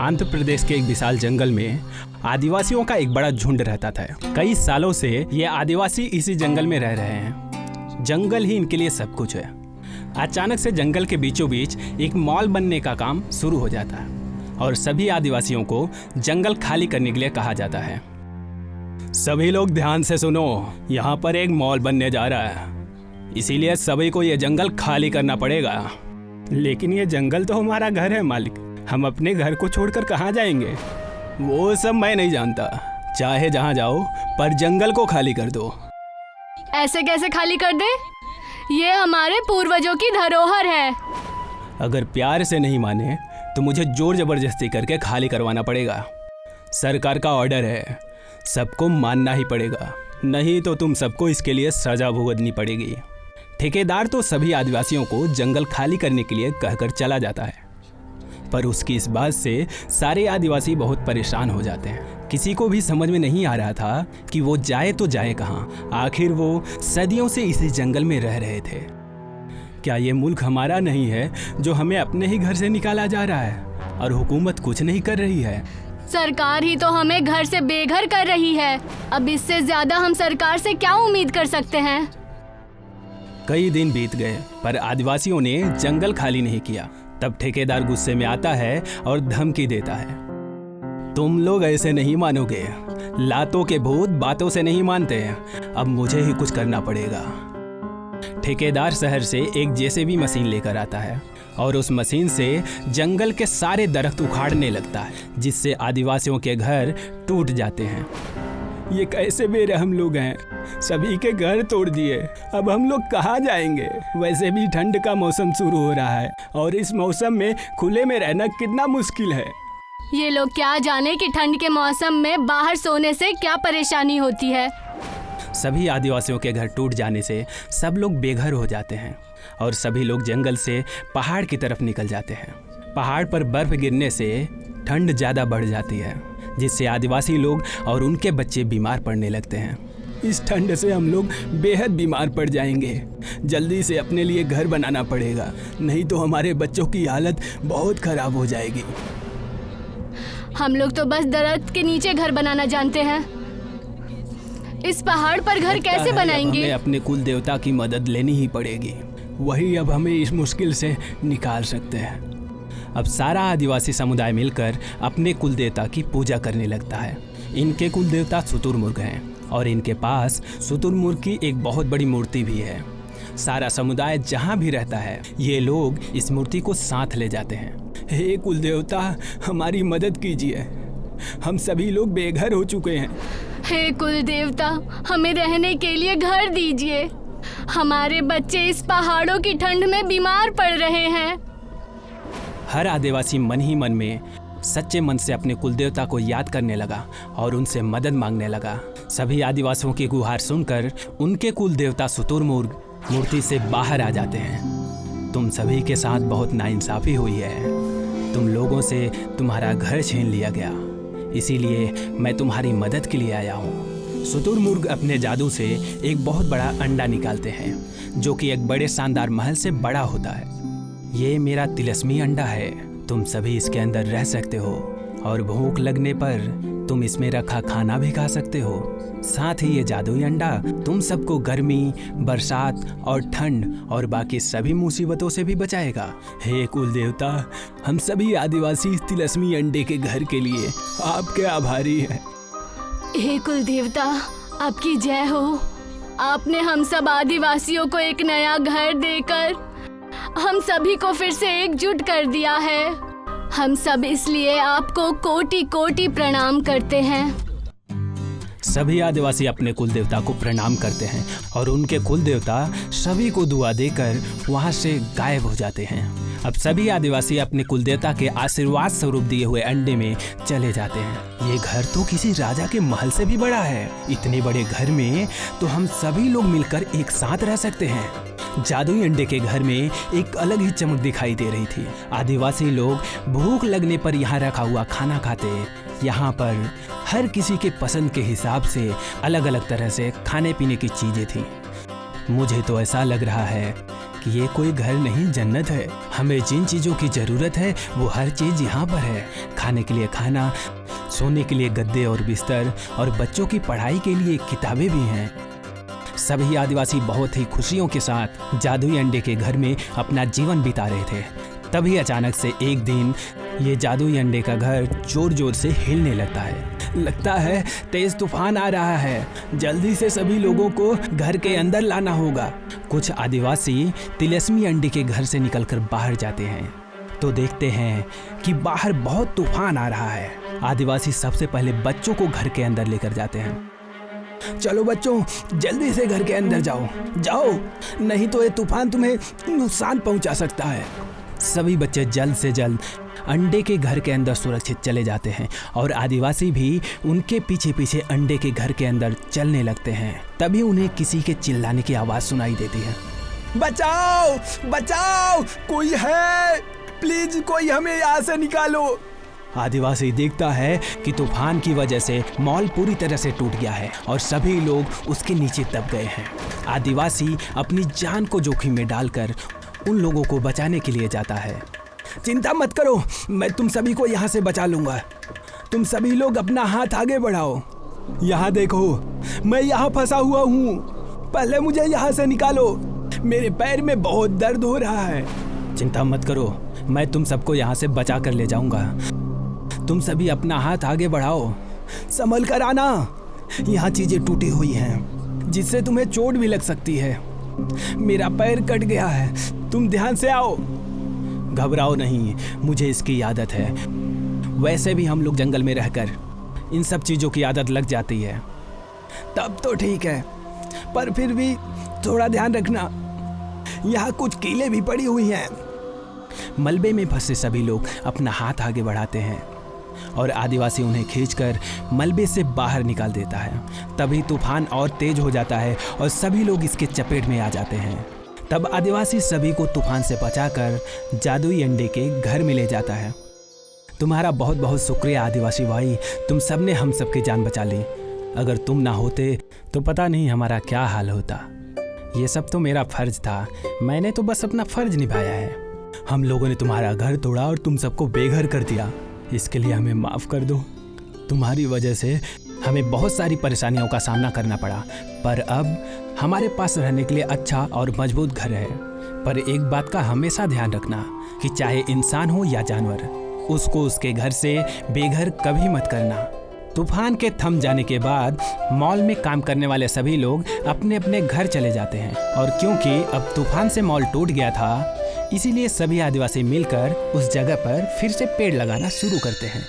आंध्र प्रदेश के एक विशाल जंगल में आदिवासियों का एक बड़ा झुंड रहता था। कई सालों से ये आदिवासी इसी जंगल में रह रहे हैं। जंगल ही इनके लिए सब कुछ है। अचानक से जंगल के बीचों बीच एक मॉल बनने का काम शुरू हो जाता है और सभी आदिवासियों को जंगल खाली करने के लिए कहा जाता है। सभी लोग ध्यान से सुनो, यहाँ पर एक मॉल बनने जा रहा है, इसीलिए सभी को ये जंगल खाली करना पड़ेगा। लेकिन ये जंगल तो हमारा घर है मालिक, हम अपने घर को छोड़कर कहाँ जाएंगे? वो सब मैं नहीं जानता, चाहे जहाँ जाओ पर जंगल को खाली कर दो। ऐसे कैसे खाली कर दे? ये हमारे पूर्वजों की धरोहर है। अगर प्यार से नहीं माने तो मुझे जोर जबरदस्ती करके खाली करवाना पड़ेगा। सरकार का ऑर्डर है, सबको मानना ही पड़ेगा, नहीं तो तुम सबको इसके लिए सजा भुगतनी पड़ेगी। ठेकेदार तो सभी आदिवासियों को जंगल खाली करने के लिए कहकर चला जाता है, पर उसकी इस बात से सारे आदिवासी बहुत परेशान हो जाते हैं। किसी को भी समझ में नहीं आ रहा था कि वो जाए तो जाए कहाँ। आखिर वो सदियों से इसी जंगल में रह रहे थे। क्या ये मुल्क हमारा नहीं है जो हमें अपने ही घर से निकाला जा रहा है और हुकूमत कुछ नहीं कर रही है? सरकार ही तो हमें घर से बेघर कर रही है। अब इससे ज्यादा हम सरकार से क्या उम्मीद कर सकते हैं? कई दिन बीत गए पर आदिवासियों ने जंगल खाली नहीं किया। तब ठेकेदार गुस्से में आता है और धमकी देता है, तुम लोग ऐसे नहीं मानोगे, लातों के भूत बातों से नहीं मानते, अब मुझे ही कुछ करना पड़ेगा। ठेकेदार शहर से एक जेसीबी मशीन लेकर आता है और उस मशीन से जंगल के सारे दरख्त उखाड़ने लगता है, जिससे आदिवासियों के घर टूट जाते हैं। ये कैसे बेरहम लोग हैं, सभी के घर तोड़ दिए, अब हम लोग कहाँ जाएंगे? वैसे भी ठंड का मौसम शुरू हो रहा है और इस मौसम में खुले में रहना कितना मुश्किल है। ये लोग क्या जाने कि ठंड के मौसम में बाहर सोने से क्या परेशानी होती है। सभी आदिवासियों के घर टूट जाने से सब लोग बेघर हो जाते हैं और सभी लोग जंगल से पहाड़ की तरफ निकल जाते हैं। पहाड़ पर बर्फ गिरने से ठंड ज़्यादा बढ़ जाती है, जिससे आदिवासी लोग और उनके बच्चे बीमार पड़ने लगते हैं। इस ठंड से हम लोग बेहद बीमार पड़ जाएंगे। जल्दी से अपने लिए घर बनाना पड़ेगा, नहीं तो हमारे बच्चों की हालत बहुत खराब हो जाएगी। हम लोग तो बस दरख्त के नीचे घर बनाना जानते हैं, इस पहाड़ पर घर कैसे बनाएंगे? हमें अपने कुल देवता की मदद लेनी ही पड़ेगी, वही अब हमें इस मुश्किल से निकाल सकते हैं। अब सारा आदिवासी समुदाय मिलकर अपने कुल देवता की पूजा करने लगता है। इनके कुल देवता शुतुरमुर्ग हैं और इनके पास शुतुरमुर्ग की एक बहुत बड़ी मूर्ति भी है। सारा समुदाय जहाँ भी रहता है, ये लोग इस मूर्ति को साथ ले जाते हैं। हे कुल देवता, हमारी मदद कीजिए, हम सभी लोग बेघर हो चुके हैं। हे कुल देवता, हमें रहने के लिए घर दीजिए, हमारे बच्चे इस पहाड़ों की ठंड में बीमार पड़ रहे हैं। हर आदिवासी मन ही मन में सच्चे मन से अपने कुलदेवता को याद करने लगा और उनसे मदद मांगने लगा। सभी आदिवासियों की गुहार सुनकर उनके कुलदेवता शुतुरमुर्ग मूर्ति से बाहर आ जाते हैं। तुम सभी के साथ बहुत नाइंसाफी हुई है, तुम लोगों से तुम्हारा घर छीन लिया गया, इसीलिए मैं तुम्हारी मदद के लिए आया हूँ। शुतुरमुर्ग अपने जादू से एक बहुत बड़ा अंडा निकालते हैं, जो कि एक बड़े शानदार महल से बड़ा होता है। ये मेरा तिलस्मी अंडा है, तुम सभी इसके अंदर रह सकते हो और भूख लगने पर तुम इसमें रखा खाना भी खा सकते हो। साथ ही ये जादुई अंडा तुम सबको गर्मी, बरसात और ठंड और बाकी सभी मुसीबतों से भी बचाएगा। हे कुल देवता, हम सभी आदिवासी इस तिलस्मी अंडे के घर के लिए आपके आभारी हैं। हे कुल देवता, आपकी जय हो। आपने हम सब आदिवासियों को एक नया घर देकर हम सभी को फिर से एकजुट कर दिया है। हम सब इसलिए आपको कोटि कोटि प्रणाम करते हैं। सभी आदिवासी अपने कुल देवता को प्रणाम करते हैं और उनके कुल देवता सभी को दुआ देकर वहां से गायब हो जाते हैं। अब सभी आदिवासी अपने कुल देवता के आशीर्वाद स्वरूप दिए हुए अंडे में चले जाते हैं। ये घर तो किसी राजा के महल से भी बड़ा है। इतने बड़े घर में तो हम सभी लोग मिलकर एक साथ रह सकते हैं। जादुई अंडे के घर में एक अलग ही चमक दिखाई दे रही थी। आदिवासी लोग भूख लगने पर यहाँ रखा हुआ खाना खाते। यहाँ पर हर किसी के पसंद के हिसाब से अलग अलग तरह से खाने पीने की चीजें थी। मुझे तो ऐसा लग रहा है कि ये कोई घर नहीं, जन्नत है। हमें जिन चीज़ों की ज़रूरत है वो हर चीज़ यहाँ पर है। खाने के लिए खाना, सोने के लिए गद्दे और बिस्तर, और बच्चों की पढ़ाई के लिए किताबें भी हैं। सभी आदिवासी बहुत ही खुशियों के साथ जादुई अंडे के घर में अपना जीवन बिता रहे थे। तभी अचानक से एक दिन ये जादुई अंडे का घर जोर जोर से हिलने लगता है तेज तूफान आ रहा है, जल्दी से सभी लोगों को घर के अंदर लाना होगा। कुछ आदिवासी तिलस्मी अंडे के घर से निकलकर बाहर जाते हैं तो देखते हैं कि बाहर बहुत तूफान आ रहा है। आदिवासी सबसे पहले बच्चों को घर के अंदर लेकर जाते हैं। चलो बच्चों, जल्दी से घर के अंदर जाओ, नहीं तो ये तूफान तुम्हें नुकसान पहुंचा सकता है। सभी बच्चे जल्द से जल्द अंडे के घर के अंदर सुरक्षित चले जाते हैं और आदिवासी भी उनके पीछे पीछे अंडे के घर के अंदर चलने लगते हैं। तभी उन्हें किसी के चिल्लाने की आवाज़ सुनाई देती है। बचाओ बचाओ, कोई है, प्लीज कोई हमें यहाँ से निकालो। आदिवासी देखता है कि तूफान की वजह से मॉल पूरी तरह से टूट गया है और सभी लोग उसके नीचे दब गए हैं। आदिवासी अपनी जान को जोखिम में डालकर उन लोगों को बचाने के लिए जाता है। चिंता मत करो, मैं तुम सभी को यहाँ से बचा लूँगा। तुम सभी लोग अपना हाथ आगे बढ़ाओ। यहाँ देखो, मैं यहाँ फंसा हुआ हूँ, पहले मुझे यहाँ से निकालो, मेरे पैर में बहुत दर्द हो रहा है। चिंता मत करो, मैं तुम सबको यहाँ से बचा कर ले जाऊँगा। तुम सभी अपना हाथ आगे बढ़ाओ, संभल कर आना। यहाँ चीज़ें टूटी हुई हैं जिससे तुम्हें चोट भी लग सकती है। मेरा पैर कट गया है, तुम ध्यान से आओ। घबराओ नहीं, मुझे इसकी आदत है। वैसे भी हम लोग जंगल में रहकर इन सब चीज़ों की आदत लग जाती है। तब तो ठीक है, पर फिर भी थोड़ा ध्यान रखना, यहाँ कुछ कीलें भी पड़ी हुई हैं। मलबे में फंसे सभी लोग अपना हाथ आगे बढ़ाते हैं और आदिवासी उन्हें खींचकर मलबे से बाहर निकाल देता है। तभी तूफान और तेज हो जाता है और सभी लोग इसके चपेट में आ जाते हैं। तब आदिवासी सभी को तूफान से बचाकर जादुई अंडे के घर में ले जाता है। तुम्हारा बहुत बहुत शुक्रिया आदिवासी भाई, तुम सब ने हम सबकी जान बचा ली। अगर तुम ना होते तो पता नहीं हमारा क्या हाल होता। ये सब तो मेरा फर्ज था, मैंने तो बस अपना फर्ज निभाया है। हम लोगों ने तुम्हारा घर तोड़ा और तुम सबको बेघर कर दिया, इसके लिए हमें माफ़ कर दो। तुम्हारी वजह से हमें बहुत सारी परेशानियों का सामना करना पड़ा, पर अब हमारे पास रहने के लिए अच्छा और मजबूत घर है। पर एक बात का हमेशा ध्यान रखना कि चाहे इंसान हो या जानवर, उसको उसके घर से बेघर कभी मत करना। तूफान के थम जाने के बाद मॉल में काम करने वाले सभी लोग अपने अपने घर चले जाते हैं और क्योंकि अब तूफान से मॉल टूट गया था, इसीलिए सभी आदिवासी मिलकर उस जगह पर फिर से पेड़ लगाना शुरू करते हैं।